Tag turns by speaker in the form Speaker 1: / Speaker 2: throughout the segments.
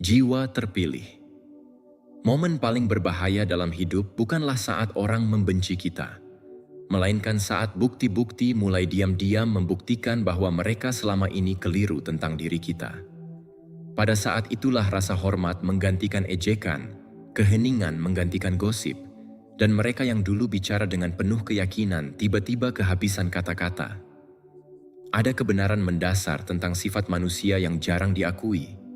Speaker 1: Jiwa terpilih. Momen paling berbahaya dalam hidup bukanlah saat orang membenci kita, melainkan saat bukti-bukti mulai diam-diam membuktikan bahwa mereka selama ini keliru tentang diri kita. Pada saat itulah rasa hormat menggantikan ejekan, keheningan menggantikan gosip, dan mereka yang dulu bicara dengan penuh keyakinan tiba-tiba kehabisan kata-kata. Ada kebenaran mendasar tentang sifat manusia yang jarang diakui.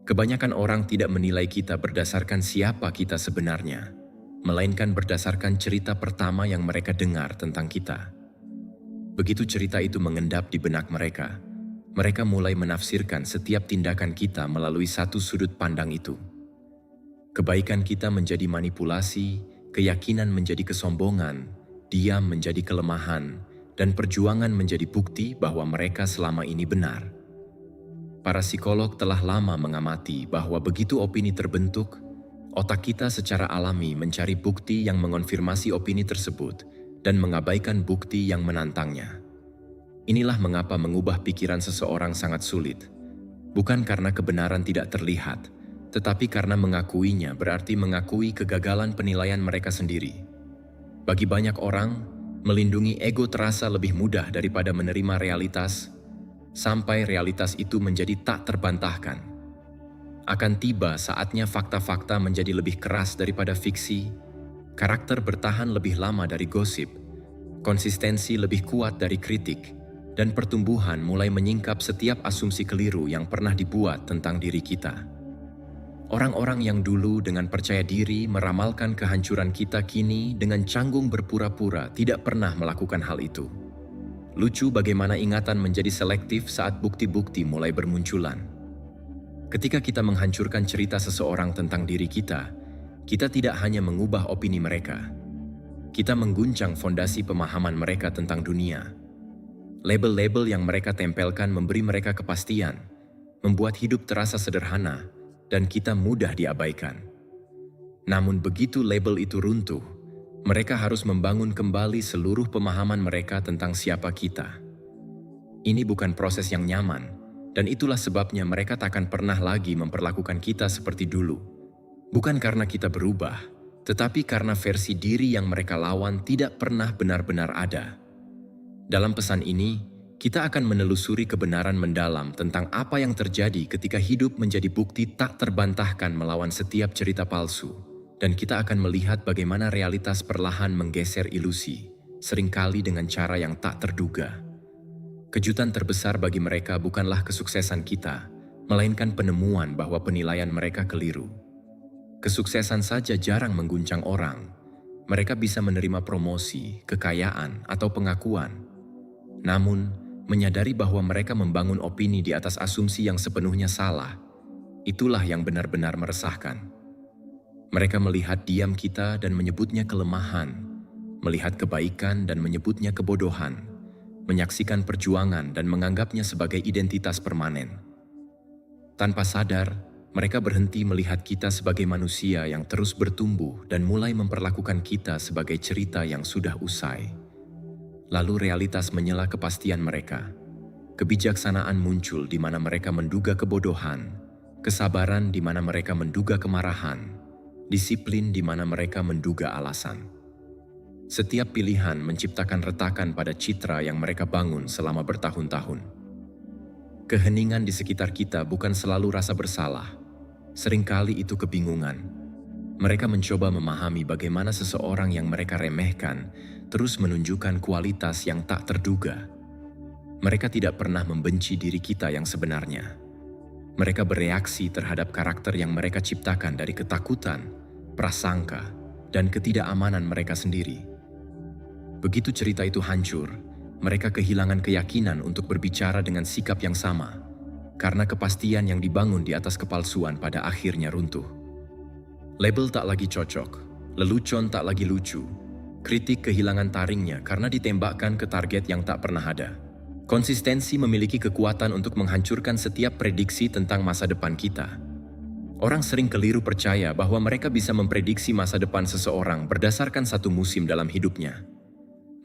Speaker 1: Kebanyakan orang tidak menilai kita berdasarkan siapa kita sebenarnya, melainkan berdasarkan cerita pertama yang mereka dengar tentang kita. Begitu cerita itu mengendap di benak mereka, mereka mulai menafsirkan setiap tindakan kita melalui satu sudut pandang itu. Kebaikan kita menjadi manipulasi, keyakinan menjadi kesombongan, diam menjadi kelemahan, dan perjuangan menjadi bukti bahwa mereka selama ini benar. Para psikolog telah lama mengamati bahwa begitu opini terbentuk, otak kita secara alami mencari bukti yang mengonfirmasi opini tersebut dan mengabaikan bukti yang menantangnya. Inilah mengapa mengubah pikiran seseorang sangat sulit. Bukan karena kebenaran tidak terlihat, tetapi karena mengakuinya berarti mengakui kegagalan penilaian mereka sendiri. Bagi banyak orang, melindungi ego terasa lebih mudah daripada menerima realitas, sampai realitas itu menjadi tak terbantahkan. Akan tiba saatnya fakta-fakta menjadi lebih keras daripada fiksi, karakter bertahan lebih lama dari gosip, konsistensi lebih kuat dari kritik, dan pertumbuhan mulai menyingkap setiap asumsi keliru yang pernah dibuat tentang diri kita. Orang-orang yang dulu dengan percaya diri meramalkan kehancuran kita kini dengan canggung berpura-pura tidak pernah melakukan hal itu. Lucu bagaimana ingatan menjadi selektif saat bukti-bukti mulai bermunculan. Ketika kita menghancurkan cerita seseorang tentang diri kita tidak hanya mengubah opini mereka. Kita mengguncang fondasi pemahaman mereka tentang dunia. Label-label yang mereka tempelkan memberi mereka kepastian, membuat hidup terasa sederhana, dan kita mudah diabaikan. Namun begitu label itu runtuh, mereka harus membangun kembali seluruh pemahaman mereka tentang siapa kita. Ini bukan proses yang nyaman, dan itulah sebabnya mereka takkan pernah lagi memperlakukan kita seperti dulu. Bukan karena kita berubah, tetapi karena versi diri yang mereka lawan tidak pernah benar-benar ada. Dalam pesan ini, kita akan menelusuri kebenaran mendalam tentang apa yang terjadi ketika hidup menjadi bukti tak terbantahkan melawan setiap cerita palsu. Dan kita akan melihat bagaimana realitas perlahan menggeser ilusi, seringkali dengan cara yang tak terduga. Kejutan terbesar bagi mereka bukanlah kesuksesan kita, melainkan penemuan bahwa penilaian mereka keliru. Kesuksesan saja jarang mengguncang orang. Mereka bisa menerima promosi, kekayaan, atau pengakuan. Namun, menyadari bahwa mereka membangun opini di atas asumsi yang sepenuhnya salah, itulah yang benar-benar meresahkan. Mereka melihat diam kita dan menyebutnya kelemahan, melihat kebaikan dan menyebutnya kebodohan, menyaksikan perjuangan dan menganggapnya sebagai identitas permanen. Tanpa sadar, mereka berhenti melihat kita sebagai manusia yang terus bertumbuh dan mulai memperlakukan kita sebagai cerita yang sudah usai. Lalu realitas menyela kepastian mereka. Kebijaksanaan muncul di mana mereka menduga kebodohan, kesabaran di mana mereka menduga kemarahan, disiplin di mana mereka menduga alasan. Setiap pilihan menciptakan retakan pada citra yang mereka bangun selama bertahun-tahun. Keheningan di sekitar kita bukan selalu rasa bersalah. Seringkali itu kebingungan. Mereka mencoba memahami bagaimana seseorang yang mereka remehkan terus menunjukkan kualitas yang tak terduga. Mereka tidak pernah membenci diri kita yang sebenarnya. Mereka bereaksi terhadap karakter yang mereka ciptakan dari ketakutan, prasangka, dan ketidakamanan mereka sendiri. Begitu cerita itu hancur, mereka kehilangan keyakinan untuk berbicara dengan sikap yang sama, karena kepastian yang dibangun di atas kepalsuan pada akhirnya runtuh. Label tak lagi cocok, lelucon tak lagi lucu, kritik kehilangan taringnya karena ditembakkan ke target yang tak pernah ada. Konsistensi memiliki kekuatan untuk menghancurkan setiap prediksi tentang masa depan kita. Orang sering keliru percaya bahwa mereka bisa memprediksi masa depan seseorang berdasarkan satu musim dalam hidupnya.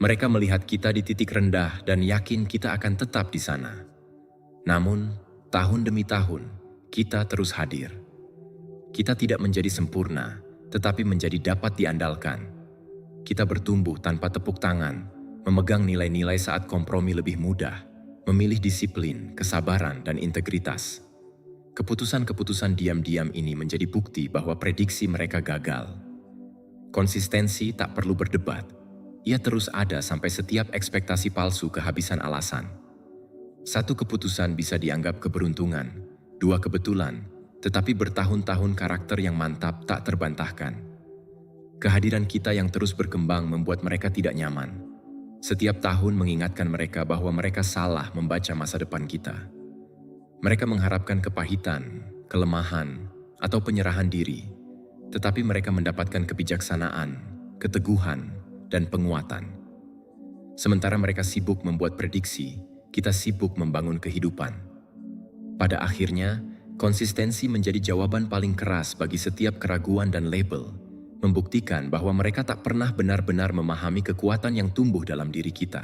Speaker 1: Mereka melihat kita di titik rendah dan yakin kita akan tetap di sana. Namun, tahun demi tahun, kita terus hadir. Kita tidak menjadi sempurna, tetapi menjadi dapat diandalkan. Kita bertumbuh tanpa tepuk tangan, memegang nilai-nilai saat kompromi lebih mudah, memilih disiplin, kesabaran, dan integritas. Keputusan-keputusan diam-diam ini menjadi bukti bahwa prediksi mereka gagal. Konsistensi tak perlu berdebat. Ia terus ada sampai setiap ekspektasi palsu kehabisan alasan. Satu keputusan bisa dianggap keberuntungan, dua kebetulan, tetapi bertahun-tahun karakter yang mantap tak terbantahkan. Kehadiran kita yang terus berkembang membuat mereka tidak nyaman. Setiap tahun mengingatkan mereka bahwa mereka salah membaca masa depan kita. Mereka mengharapkan kepahitan, kelemahan, atau penyerahan diri, tetapi mereka mendapatkan kebijaksanaan, keteguhan, dan penguatan. Sementara mereka sibuk membuat prediksi, kita sibuk membangun kehidupan. Pada akhirnya, konsistensi menjadi jawaban paling keras bagi setiap keraguan dan label, membuktikan bahwa mereka tak pernah benar-benar memahami kekuatan yang tumbuh dalam diri kita.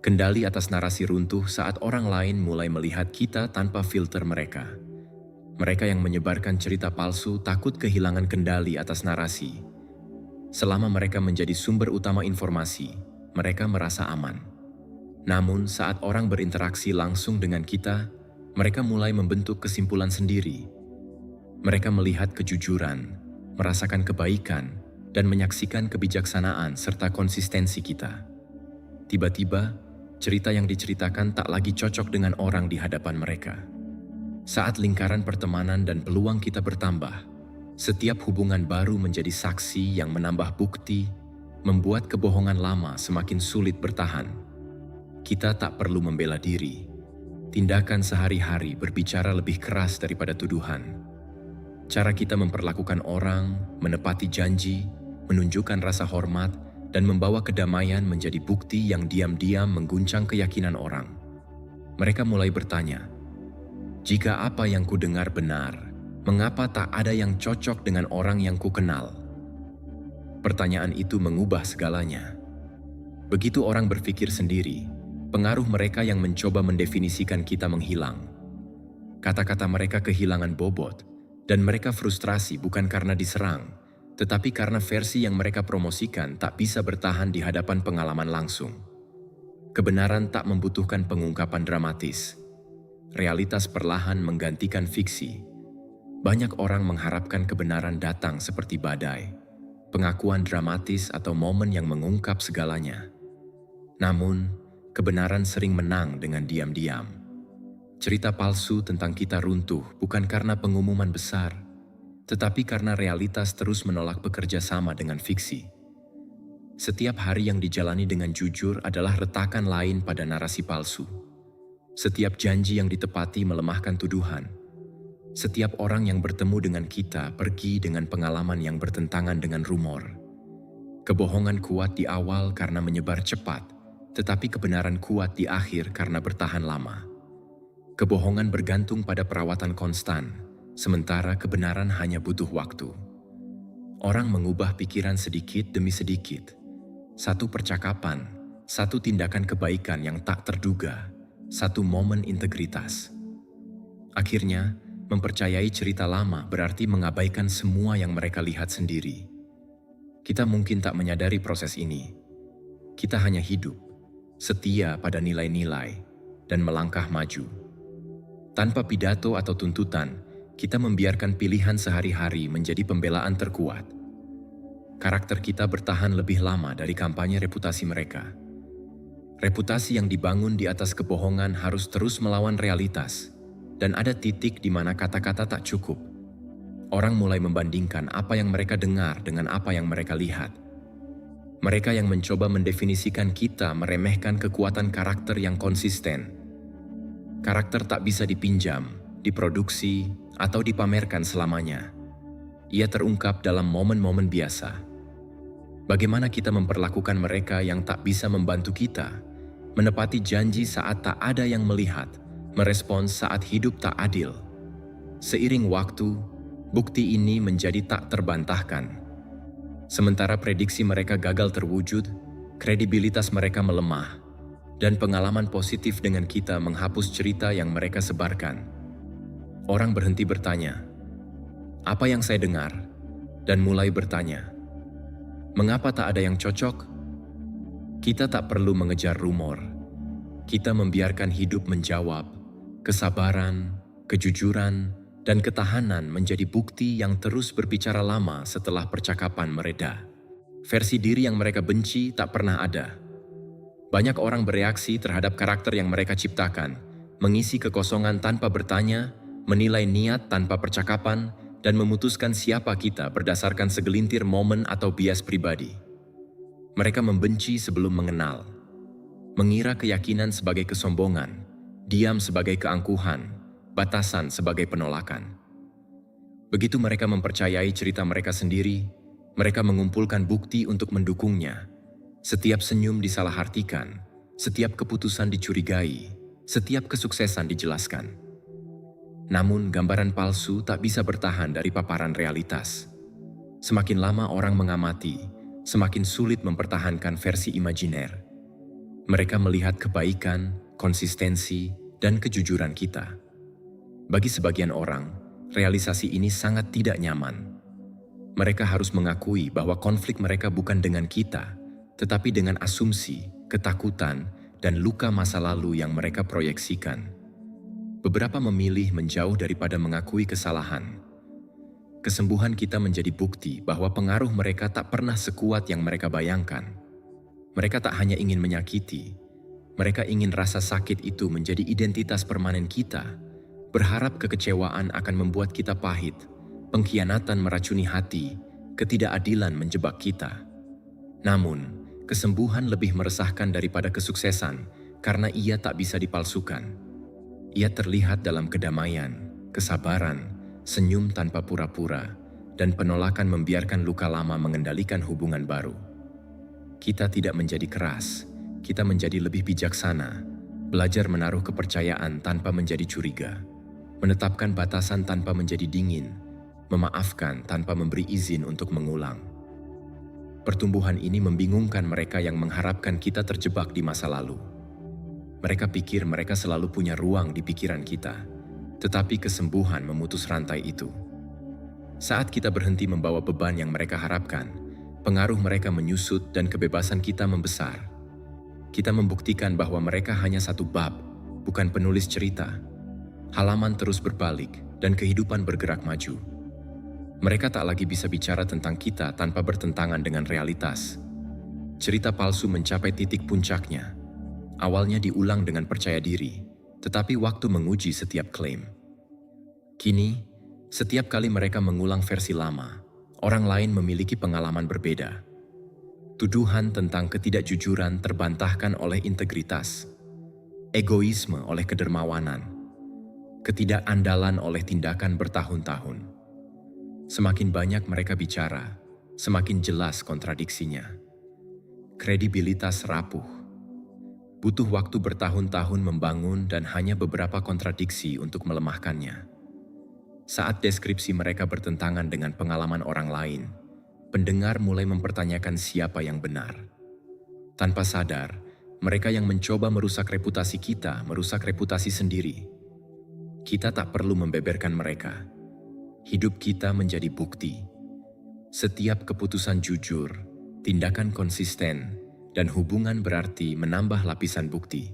Speaker 1: Kendali atas narasi runtuh saat orang lain mulai melihat kita tanpa filter mereka. Mereka yang menyebarkan cerita palsu takut kehilangan kendali atas narasi. Selama mereka menjadi sumber utama informasi, mereka merasa aman. Namun saat orang berinteraksi langsung dengan kita, mereka mulai membentuk kesimpulan sendiri. Mereka melihat kejujuran, merasakan kebaikan, dan menyaksikan kebijaksanaan serta konsistensi kita. Tiba-tiba, cerita yang diceritakan tak lagi cocok dengan orang di hadapan mereka. Saat lingkaran pertemanan dan peluang kita bertambah, setiap hubungan baru menjadi saksi yang menambah bukti, membuat kebohongan lama semakin sulit bertahan. Kita tak perlu membela diri. Tindakan sehari-hari berbicara lebih keras daripada tuduhan. Cara kita memperlakukan orang, menepati janji, menunjukkan rasa hormat, dan membawa kedamaian menjadi bukti yang diam-diam mengguncang keyakinan orang. Mereka mulai bertanya, jika apa yang kudengar benar, mengapa tak ada yang cocok dengan orang yang kukenal? Pertanyaan itu mengubah segalanya. Begitu orang berpikir sendiri, pengaruh mereka yang mencoba mendefinisikan kita menghilang. Kata-kata mereka kehilangan bobot, dan mereka frustrasi bukan karena diserang, tetapi karena versi yang mereka promosikan tak bisa bertahan di hadapan pengalaman langsung. Kebenaran tak membutuhkan pengungkapan dramatis. Realitas perlahan menggantikan fiksi. Banyak orang mengharapkan kebenaran datang seperti badai, pengakuan dramatis atau momen yang mengungkap segalanya. Namun, kebenaran sering menang dengan diam-diam. Cerita palsu tentang kita runtuh bukan karena pengumuman besar, tetapi karena realitas terus menolak bekerja sama dengan fiksi. Setiap hari yang dijalani dengan jujur adalah retakan lain pada narasi palsu. Setiap janji yang ditepati melemahkan tuduhan. Setiap orang yang bertemu dengan kita pergi dengan pengalaman yang bertentangan dengan rumor. Kebohongan kuat di awal karena menyebar cepat, tetapi kebenaran kuat di akhir karena bertahan lama. Kebohongan bergantung pada perawatan konstan, sementara kebenaran hanya butuh waktu. Orang mengubah pikiran sedikit demi sedikit. Satu percakapan, satu tindakan kebaikan yang tak terduga, satu momen integritas. Akhirnya, mempercayai cerita lama berarti mengabaikan semua yang mereka lihat sendiri. Kita mungkin tak menyadari proses ini. Kita hanya hidup, setia pada nilai-nilai, dan melangkah maju. Tanpa pidato atau tuntutan, kita membiarkan pilihan sehari-hari menjadi pembelaan terkuat. Karakter kita bertahan lebih lama dari kampanye reputasi mereka. Reputasi yang dibangun di atas kebohongan harus terus melawan realitas, dan ada titik di mana kata-kata tak cukup. Orang mulai membandingkan apa yang mereka dengar dengan apa yang mereka lihat. Mereka yang mencoba mendefinisikan kita meremehkan kekuatan karakter yang konsisten. Karakter tak bisa dipinjam, diproduksi, atau dipamerkan selamanya. Ia terungkap dalam momen-momen biasa. Bagaimana kita memperlakukan mereka yang tak bisa membantu kita, menepati janji saat tak ada yang melihat, merespons saat hidup tak adil. Seiring waktu, bukti ini menjadi tak terbantahkan. Sementara prediksi mereka gagal terwujud, kredibilitas mereka melemah, dan pengalaman positif dengan kita menghapus cerita yang mereka sebarkan. Orang berhenti bertanya, apa yang saya dengar, dan mulai bertanya, mengapa tak ada yang cocok? Kita tak perlu mengejar rumor. Kita membiarkan hidup menjawab. Kesabaran, kejujuran, dan ketahanan menjadi bukti yang terus berbicara lama setelah percakapan mereda. Versi diri yang mereka benci tak pernah ada. Banyak orang bereaksi terhadap karakter yang mereka ciptakan, mengisi kekosongan tanpa bertanya, menilai niat tanpa percakapan, dan memutuskan siapa kita berdasarkan segelintir momen atau bias pribadi. Mereka membenci sebelum mengenal, mengira keyakinan sebagai kesombongan, diam sebagai keangkuhan, batasan sebagai penolakan. Begitu mereka mempercayai cerita mereka sendiri, mereka mengumpulkan bukti untuk mendukungnya. Setiap senyum disalahartikan, setiap keputusan dicurigai, setiap kesuksesan dijelaskan. Namun, gambaran palsu tak bisa bertahan dari paparan realitas. Semakin lama orang mengamati, semakin sulit mempertahankan versi imajiner. Mereka melihat kebaikan, konsistensi, dan kejujuran kita. Bagi sebagian orang, realisasi ini sangat tidak nyaman. Mereka harus mengakui bahwa konflik mereka bukan dengan kita, tetapi dengan asumsi, ketakutan, dan luka masa lalu yang mereka proyeksikan. Beberapa memilih menjauh daripada mengakui kesalahan. Kesembuhan kita menjadi bukti bahwa pengaruh mereka tak pernah sekuat yang mereka bayangkan. Mereka tak hanya ingin menyakiti, mereka ingin rasa sakit itu menjadi identitas permanen kita, berharap kekecewaan akan membuat kita pahit, pengkhianatan meracuni hati, ketidakadilan menjebak kita. Namun, kesembuhan lebih meresahkan daripada kesuksesan karena ia tak bisa dipalsukan. Ia terlihat dalam kedamaian, kesabaran, senyum tanpa pura-pura, dan penolakan membiarkan luka lama mengendalikan hubungan baru. Kita tidak menjadi keras, kita menjadi lebih bijaksana, belajar menaruh kepercayaan tanpa menjadi curiga, menetapkan batasan tanpa menjadi dingin, memaafkan tanpa memberi izin untuk mengulang. Pertumbuhan ini membingungkan mereka yang mengharapkan kita terjebak di masa lalu. Mereka pikir mereka selalu punya ruang di pikiran kita, tetapi kesembuhan memutus rantai itu. Saat kita berhenti membawa beban yang mereka harapkan, pengaruh mereka menyusut dan kebebasan kita membesar. Kita membuktikan bahwa mereka hanya satu bab, bukan penulis cerita. Halaman terus berbalik dan kehidupan bergerak maju. Mereka tak lagi bisa bicara tentang kita tanpa bertentangan dengan realitas. Cerita palsu mencapai titik puncaknya. Awalnya diulang dengan percaya diri, tetapi waktu menguji setiap klaim. Kini, setiap kali mereka mengulang versi lama, orang lain memiliki pengalaman berbeda. Tuduhan tentang ketidakjujuran terbantahkan oleh integritas, egoisme oleh kedermawanan, ketidakandalan oleh tindakan bertahun-tahun. Semakin banyak mereka bicara, semakin jelas kontradiksinya. Kredibilitas rapuh. Butuh waktu bertahun-tahun membangun dan hanya beberapa kontradiksi untuk melemahkannya. Saat deskripsi mereka bertentangan dengan pengalaman orang lain, pendengar mulai mempertanyakan siapa yang benar. Tanpa sadar, mereka yang mencoba merusak reputasi kita, merusak reputasi sendiri. Kita tak perlu membeberkan mereka. Hidup kita menjadi bukti. Setiap keputusan jujur, tindakan konsisten, dan hubungan berarti menambah lapisan bukti.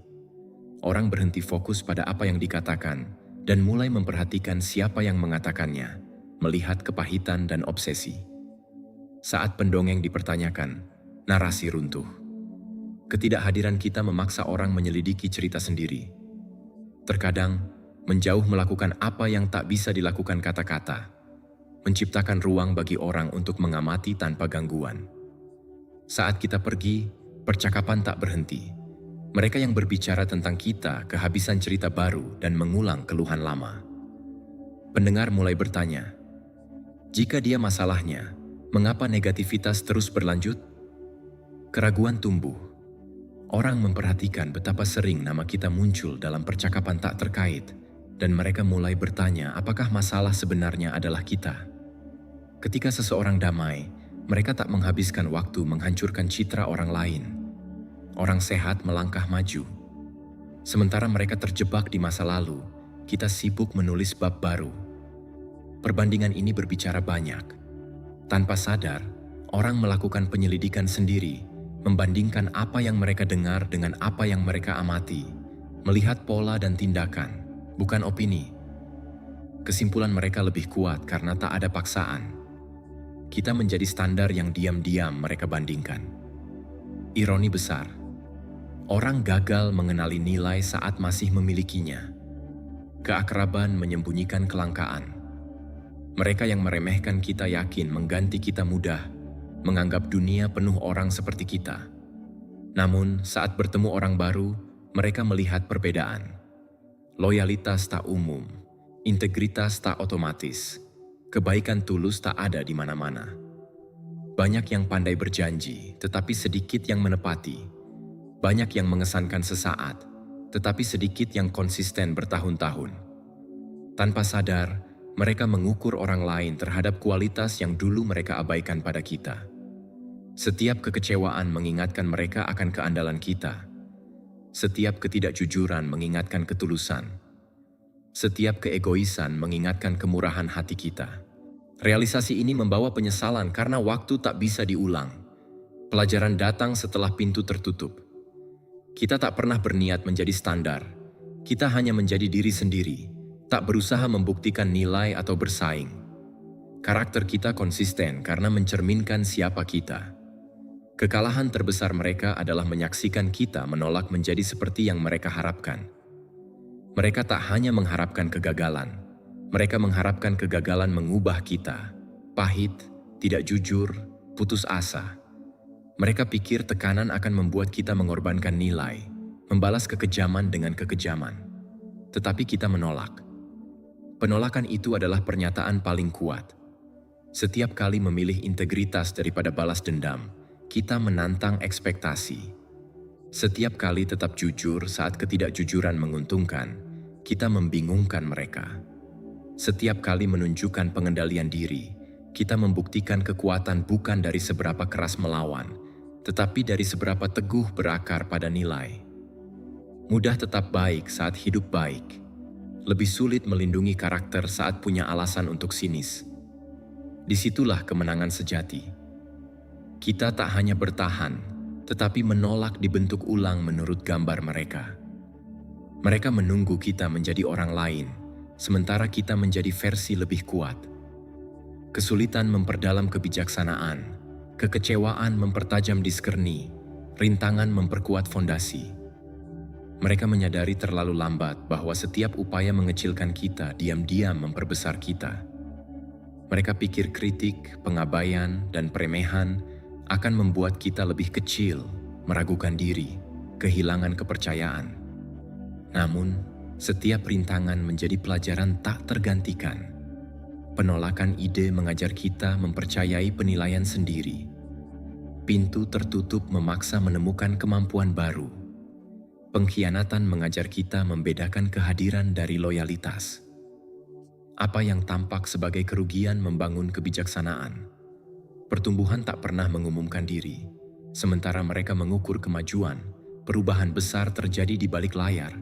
Speaker 1: Orang berhenti fokus pada apa yang dikatakan dan mulai memperhatikan siapa yang mengatakannya, melihat kepahitan dan obsesi. Saat pendongeng dipertanyakan, narasi runtuh. Ketidakhadiran kita memaksa orang menyelidiki cerita sendiri. Terkadang, menjauh melakukan apa yang tak bisa dilakukan kata-kata, menciptakan ruang bagi orang untuk mengamati tanpa gangguan. Saat kita pergi, percakapan tak berhenti. Mereka yang berbicara tentang kita kehabisan cerita baru dan mengulang keluhan lama. Pendengar mulai bertanya, jika dia masalahnya, mengapa negativitas terus berlanjut? Keraguan tumbuh. Orang memperhatikan betapa sering nama kita muncul dalam percakapan tak terkait, dan mereka mulai bertanya apakah masalah sebenarnya adalah kita. Ketika seseorang damai, mereka tak menghabiskan waktu menghancurkan citra orang lain. Orang sehat melangkah maju. Sementara mereka terjebak di masa lalu, kita sibuk menulis bab baru. Perbandingan ini berbicara banyak. Tanpa sadar, orang melakukan penyelidikan sendiri, membandingkan apa yang mereka dengar dengan apa yang mereka amati, melihat pola dan tindakan, bukan opini. Kesimpulan mereka lebih kuat karena tak ada paksaan. Kita menjadi standar yang diam-diam mereka bandingkan. Ironi besar, orang gagal mengenali nilai saat masih memilikinya. Keakraban menyembunyikan kelangkaan. Mereka yang meremehkan kita yakin mengganti kita mudah, menganggap dunia penuh orang seperti kita. Namun, saat bertemu orang baru, mereka melihat perbedaan. Loyalitas tak umum, integritas tak otomatis, kebaikan tulus tak ada di mana-mana. Banyak yang pandai berjanji, tetapi sedikit yang menepati. Banyak yang mengesankan sesaat, tetapi sedikit yang konsisten bertahun-tahun. Tanpa sadar, mereka mengukur orang lain terhadap kualitas yang dulu mereka abaikan pada kita. Setiap kekecewaan mengingatkan mereka akan keandalan kita. Setiap ketidakjujuran mengingatkan ketulusan. Setiap keegoisan mengingatkan kemurahan hati kita. Realisasi ini membawa penyesalan karena waktu tak bisa diulang. Pelajaran datang setelah pintu tertutup. Kita tak pernah berniat menjadi standar. Kita hanya menjadi diri sendiri, tak berusaha membuktikan nilai atau bersaing. Karakter kita konsisten karena mencerminkan siapa kita. Kekalahan terbesar mereka adalah menyaksikan kita menolak menjadi seperti yang mereka harapkan. Mereka tak hanya mengharapkan kegagalan, mereka mengharapkan kegagalan mengubah kita. Pahit, tidak jujur, putus asa. Mereka pikir tekanan akan membuat kita mengorbankan nilai, membalas kekejaman dengan kekejaman. Tetapi kita menolak. Penolakan itu adalah pernyataan paling kuat. Setiap kali memilih integritas daripada balas dendam, kita menantang ekspektasi. Setiap kali tetap jujur saat ketidakjujuran menguntungkan, kita membingungkan mereka. Setiap kali menunjukkan pengendalian diri, kita membuktikan kekuatan bukan dari seberapa keras melawan, tetapi dari seberapa teguh berakar pada nilai. Mudah tetap baik saat hidup baik. Lebih sulit melindungi karakter saat punya alasan untuk sinis. Disitulah kemenangan sejati. Kita tak hanya bertahan, tetapi menolak dibentuk ulang menurut gambar mereka. Mereka menunggu kita menjadi orang lain, sementara kita menjadi versi lebih kuat. Kesulitan memperdalam kebijaksanaan, kekecewaan mempertajam diskerni, rintangan memperkuat fondasi. Mereka menyadari terlalu lambat bahwa setiap upaya mengecilkan kita diam-diam memperbesar kita. Mereka pikir kritik, pengabaian, dan peremehan akan membuat kita lebih kecil, meragukan diri, kehilangan kepercayaan. Namun, setiap rintangan menjadi pelajaran tak tergantikan. Penolakan ide mengajar kita mempercayai penilaian sendiri. Pintu tertutup memaksa menemukan kemampuan baru. Pengkhianatan mengajar kita membedakan kehadiran dari loyalitas. Apa yang tampak sebagai kerugian membangun kebijaksanaan. Pertumbuhan tak pernah mengumumkan diri, sementara mereka mengukur kemajuan, perubahan besar terjadi di balik layar,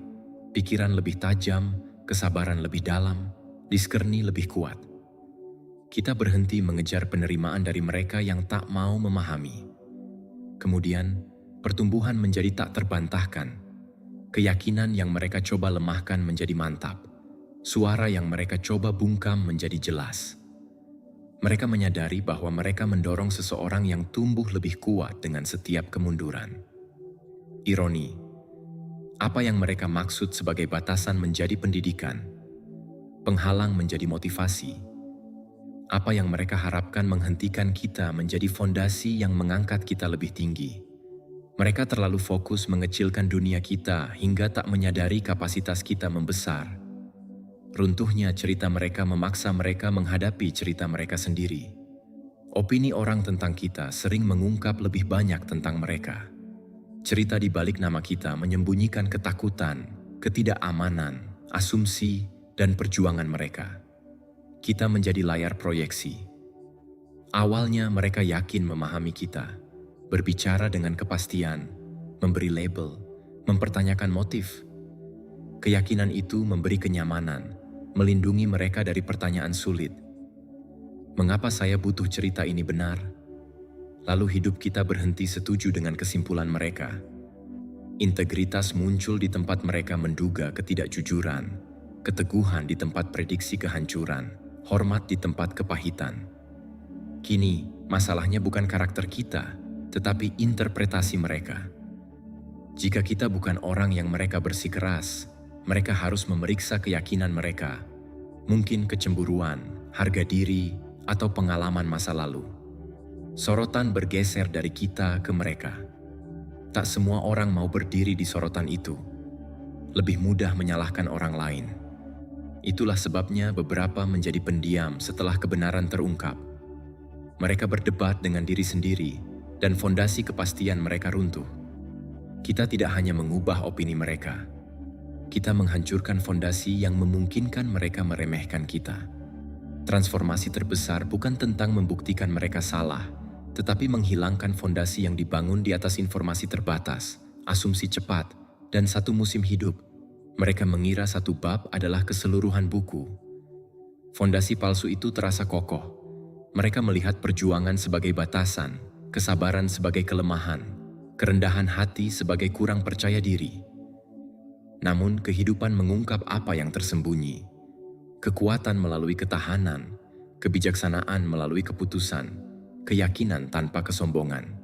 Speaker 1: pikiran lebih tajam, kesabaran lebih dalam, diskerni lebih kuat. Kita berhenti mengejar penerimaan dari mereka yang tak mau memahami. Kemudian, pertumbuhan menjadi tak terbantahkan. Keyakinan yang mereka coba lemahkan menjadi mantap. Suara yang mereka coba bungkam menjadi jelas. Mereka menyadari bahwa mereka mendorong seseorang yang tumbuh lebih kuat dengan setiap kemunduran. Ironi, apa yang mereka maksud sebagai batasan menjadi pendidikan, penghalang menjadi motivasi. Apa yang mereka harapkan menghentikan kita menjadi fondasi yang mengangkat kita lebih tinggi. Mereka terlalu fokus mengecilkan dunia kita hingga tak menyadari kapasitas kita membesar. Runtuhnya cerita mereka memaksa mereka menghadapi cerita mereka sendiri. Opini orang tentang kita sering mengungkap lebih banyak tentang mereka. Cerita di balik nama kita menyembunyikan ketakutan, ketidakamanan, asumsi, dan perjuangan mereka. Kita menjadi layar proyeksi. Awalnya mereka yakin memahami kita, berbicara dengan kepastian, memberi label, mempertanyakan motif. Keyakinan itu memberi kenyamanan, melindungi mereka dari pertanyaan sulit, Mengapa saya butuh cerita ini benar? Lalu hidup kita berhenti setuju dengan kesimpulan mereka. Integritas muncul di tempat mereka menduga ketidakjujuran, keteguhan di tempat prediksi kehancuran, hormat di tempat kepahitan. Kini, masalahnya bukan karakter kita, tetapi interpretasi mereka. Jika kita bukan orang yang mereka bersikeras, mereka harus memeriksa keyakinan mereka, mungkin kecemburuan, harga diri, atau pengalaman masa lalu. Sorotan bergeser dari kita ke mereka. Tak semua orang mau berdiri di sorotan itu. Lebih mudah menyalahkan orang lain. Itulah sebabnya beberapa menjadi pendiam setelah kebenaran terungkap. Mereka berdebat dengan diri sendiri, dan fondasi kepastian mereka runtuh. Kita tidak hanya mengubah opini mereka, kita menghancurkan fondasi yang memungkinkan mereka meremehkan kita. Transformasi terbesar bukan tentang membuktikan mereka salah, tetapi menghilangkan fondasi yang dibangun di atas informasi terbatas, asumsi cepat, dan satu musim hidup. Mereka mengira satu bab adalah keseluruhan buku. Fondasi palsu itu terasa kokoh. Mereka melihat perjuangan sebagai batasan, kesabaran sebagai kelemahan, kerendahan hati sebagai kurang percaya diri. Namun kehidupan mengungkap apa yang tersembunyi. Kekuatan melalui ketahanan, kebijaksanaan melalui keputusan, keyakinan tanpa kesombongan.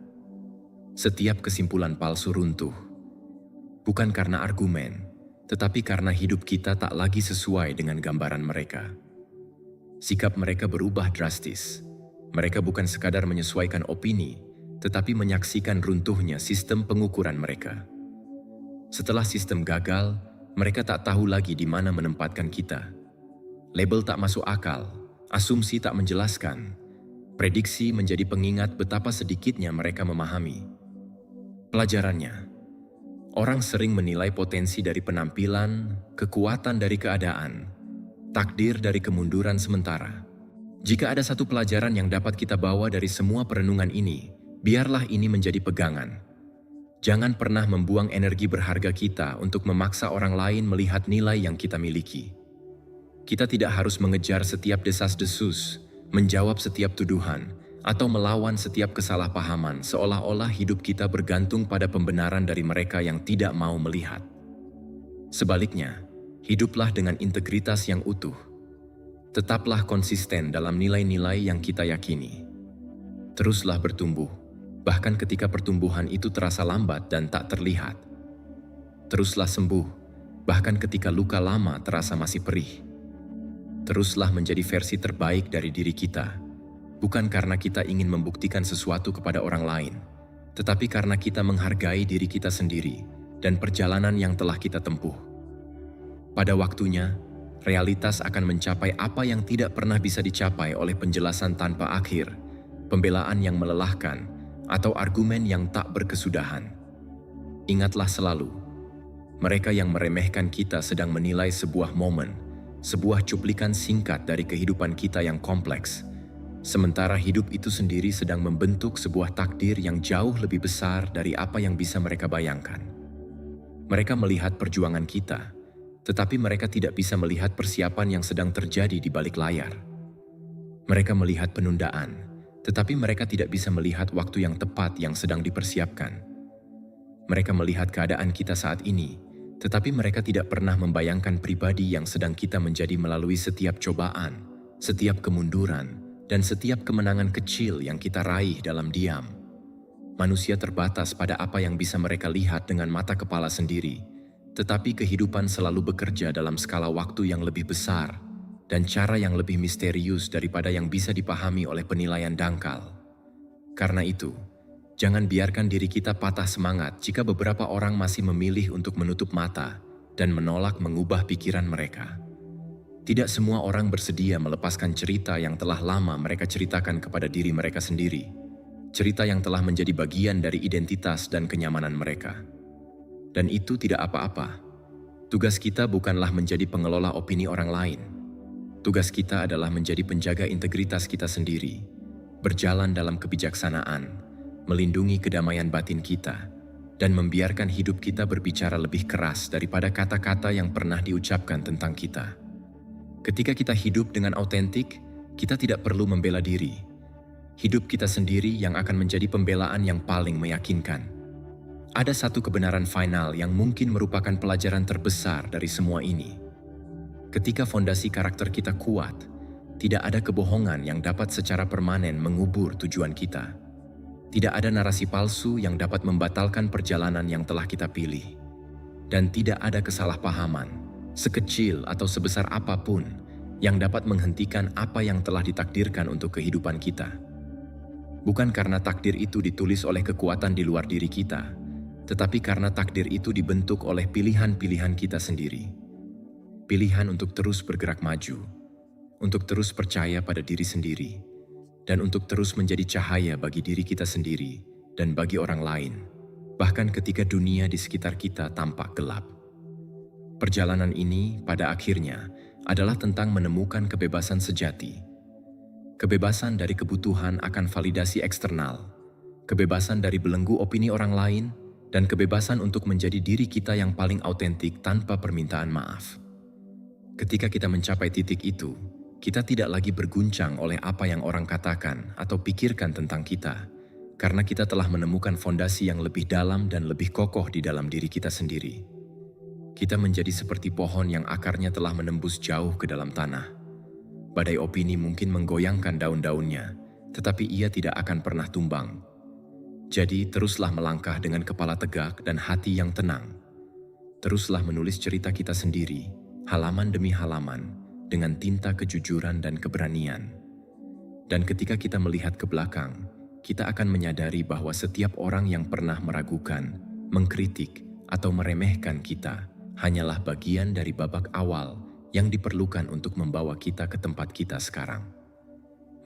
Speaker 1: Setiap kesimpulan palsu runtuh, bukan karena argumen, tetapi karena hidup kita tak lagi sesuai dengan gambaran mereka. Sikap mereka berubah drastis. Mereka bukan sekadar menyesuaikan opini, tetapi menyaksikan runtuhnya sistem pengukuran mereka. Setelah sistem gagal, mereka tak tahu lagi di mana menempatkan kita. Label tak masuk akal, asumsi tak menjelaskan, prediksi menjadi pengingat betapa sedikitnya mereka memahami. Pelajarannya, orang sering menilai potensi dari penampilan, kekuatan dari keadaan, takdir dari kemunduran sementara. Jika ada satu pelajaran yang dapat kita bawa dari semua perenungan ini, biarlah ini menjadi pegangan. Jangan pernah membuang energi berharga kita untuk memaksa orang lain melihat nilai yang kita miliki. Kita tidak harus mengejar setiap desas-desus, menjawab setiap tuduhan, atau melawan setiap kesalahpahaman seolah-olah hidup kita bergantung pada pembenaran dari mereka yang tidak mau melihat. Sebaliknya, hiduplah dengan integritas yang utuh. Tetaplah konsisten dalam nilai-nilai yang kita yakini. Teruslah bertumbuh, bahkan ketika pertumbuhan itu terasa lambat dan tak terlihat. Teruslah sembuh, bahkan ketika luka lama terasa masih perih. Teruslah menjadi versi terbaik dari diri kita, bukan karena kita ingin membuktikan sesuatu kepada orang lain, tetapi karena kita menghargai diri kita sendiri dan perjalanan yang telah kita tempuh. Pada waktunya, realitas akan mencapai apa yang tidak pernah bisa dicapai oleh penjelasan tanpa akhir, pembelaan yang melelahkan, atau argumen yang tak berkesudahan. Ingatlah selalu, mereka yang meremehkan kita sedang menilai sebuah momen, sebuah cuplikan singkat dari kehidupan kita yang kompleks, sementara hidup itu sendiri sedang membentuk sebuah takdir yang jauh lebih besar dari apa yang bisa mereka bayangkan. Mereka melihat perjuangan kita, tetapi mereka tidak bisa melihat persiapan yang sedang terjadi di balik layar. Mereka melihat penundaan, tetapi mereka tidak bisa melihat waktu yang tepat yang sedang dipersiapkan. Mereka melihat keadaan kita saat ini, tetapi mereka tidak pernah membayangkan pribadi yang sedang kita menjadi melalui setiap cobaan, setiap kemunduran, dan setiap kemenangan kecil yang kita raih dalam diam. Manusia terbatas pada apa yang bisa mereka lihat dengan mata kepala sendiri, tetapi kehidupan selalu bekerja dalam skala waktu yang lebih besar dan cara yang lebih misterius daripada yang bisa dipahami oleh penilaian dangkal. Karena itu, jangan biarkan diri kita patah semangat jika beberapa orang masih memilih untuk menutup mata dan menolak mengubah pikiran mereka. Tidak semua orang bersedia melepaskan cerita yang telah lama mereka ceritakan kepada diri mereka sendiri, cerita yang telah menjadi bagian dari identitas dan kenyamanan mereka. Dan itu tidak apa-apa. Tugas kita bukanlah menjadi pengelola opini orang lain. Tugas kita adalah menjadi penjaga integritas kita sendiri, berjalan dalam kebijaksanaan, melindungi kedamaian batin kita, dan membiarkan hidup kita berbicara lebih keras daripada kata-kata yang pernah diucapkan tentang kita. Ketika kita hidup dengan autentik, Kita tidak perlu membela diri. Hidup kita sendiri yang akan menjadi pembelaan yang paling meyakinkan. Ada satu kebenaran final yang mungkin merupakan pelajaran terbesar dari semua ini. Ketika fondasi karakter kita kuat, tidak ada kebohongan yang dapat secara permanen mengubur tujuan kita. Tidak ada narasi palsu yang dapat membatalkan perjalanan yang telah kita pilih. Dan tidak ada kesalahpahaman, sekecil atau sebesar apapun, yang dapat menghentikan apa yang telah ditakdirkan untuk kehidupan kita. Bukan karena takdir itu ditulis oleh kekuatan di luar diri kita, tetapi karena takdir itu dibentuk oleh pilihan-pilihan kita sendiri. Pilihan untuk terus bergerak maju, untuk terus percaya pada diri sendiri, dan untuk terus menjadi cahaya bagi diri kita sendiri dan bagi orang lain, bahkan ketika dunia di sekitar kita tampak gelap. Perjalanan ini pada akhirnya adalah tentang menemukan kebebasan sejati. Kebebasan dari kebutuhan akan validasi eksternal, kebebasan dari belenggu opini orang lain, dan kebebasan untuk menjadi diri kita yang paling autentik tanpa permintaan maaf. Ketika kita mencapai titik itu, kita tidak lagi berguncang oleh apa yang orang katakan atau pikirkan tentang kita, karena kita telah menemukan fondasi yang lebih dalam dan lebih kokoh di dalam diri kita sendiri. Kita menjadi seperti pohon yang akarnya telah menembus jauh ke dalam tanah. Badai opini mungkin menggoyangkan daun-daunnya, tetapi ia tidak akan pernah tumbang. Jadi teruslah melangkah dengan kepala tegak dan hati yang tenang. Teruslah menulis cerita kita sendiri, halaman demi halaman, dengan tinta kejujuran dan keberanian. Dan ketika kita melihat ke belakang, kita akan menyadari bahwa setiap orang yang pernah meragukan, mengkritik, atau meremehkan kita hanyalah bagian dari babak awal yang diperlukan untuk membawa kita ke tempat kita sekarang.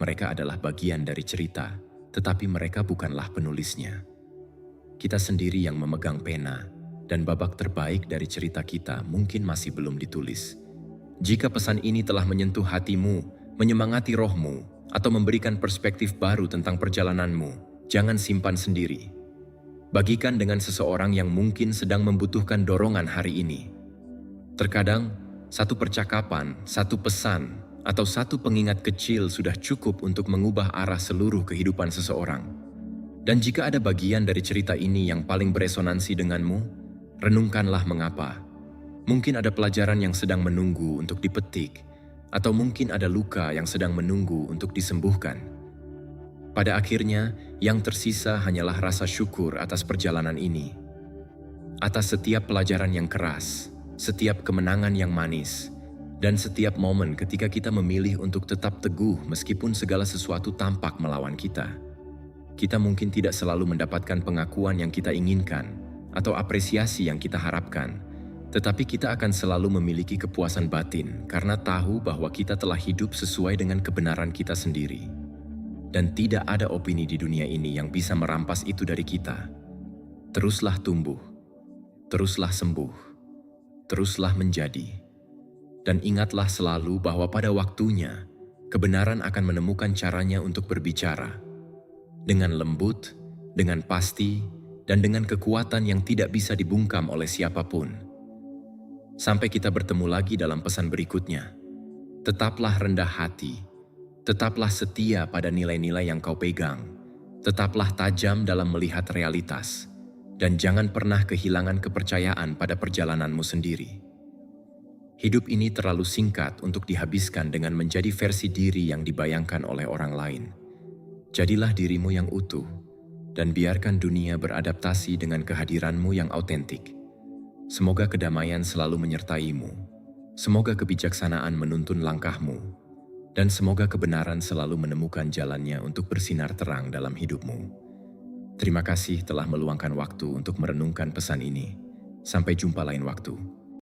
Speaker 1: Mereka adalah bagian dari cerita, tetapi mereka bukanlah penulisnya. Kita sendiri yang memegang pena, dan babak terbaik dari cerita kita mungkin masih belum ditulis. Jika pesan ini telah menyentuh hatimu, menyemangati rohmu, atau memberikan perspektif baru tentang perjalananmu, jangan simpan sendiri. Bagikan dengan seseorang yang mungkin sedang membutuhkan dorongan hari ini. Terkadang, satu percakapan, satu pesan, atau satu pengingat kecil sudah cukup untuk mengubah arah seluruh kehidupan seseorang. Dan jika ada bagian dari cerita ini yang paling beresonansi denganmu, renungkanlah mengapa. Mungkin ada pelajaran yang sedang menunggu untuk dipetik, atau mungkin ada luka yang sedang menunggu untuk disembuhkan. Pada akhirnya, yang tersisa hanyalah rasa syukur atas perjalanan ini. Atas setiap pelajaran yang keras, setiap kemenangan yang manis, dan setiap momen ketika kita memilih untuk tetap teguh meskipun segala sesuatu tampak melawan kita. Kita mungkin tidak selalu mendapatkan pengakuan yang kita inginkan atau apresiasi yang kita harapkan, tetapi kita akan selalu memiliki kepuasan batin karena tahu bahwa kita telah hidup sesuai dengan kebenaran kita sendiri. Dan tidak ada opini di dunia ini yang bisa merampas itu dari kita. Teruslah tumbuh, teruslah sembuh, teruslah menjadi. Dan ingatlah selalu bahwa pada waktunya, kebenaran akan menemukan caranya untuk berbicara. Dengan lembut, dengan pasti, dan dengan kekuatan yang tidak bisa dibungkam oleh siapapun. Sampai kita bertemu lagi dalam pesan berikutnya. Tetaplah rendah hati. Tetaplah setia pada nilai-nilai yang kau pegang. Tetaplah tajam dalam melihat realitas. Dan jangan pernah kehilangan kepercayaan pada perjalananmu sendiri. Hidup ini terlalu singkat untuk dihabiskan dengan menjadi versi diri yang dibayangkan oleh orang lain. Jadilah dirimu yang utuh, dan biarkan dunia beradaptasi dengan kehadiranmu yang autentik. Semoga kedamaian selalu menyertaimu. Semoga kebijaksanaan menuntun langkahmu. Dan semoga kebenaran selalu menemukan jalannya untuk bersinar terang dalam hidupmu. Terima kasih telah meluangkan waktu untuk merenungkan pesan ini. Sampai jumpa lain waktu.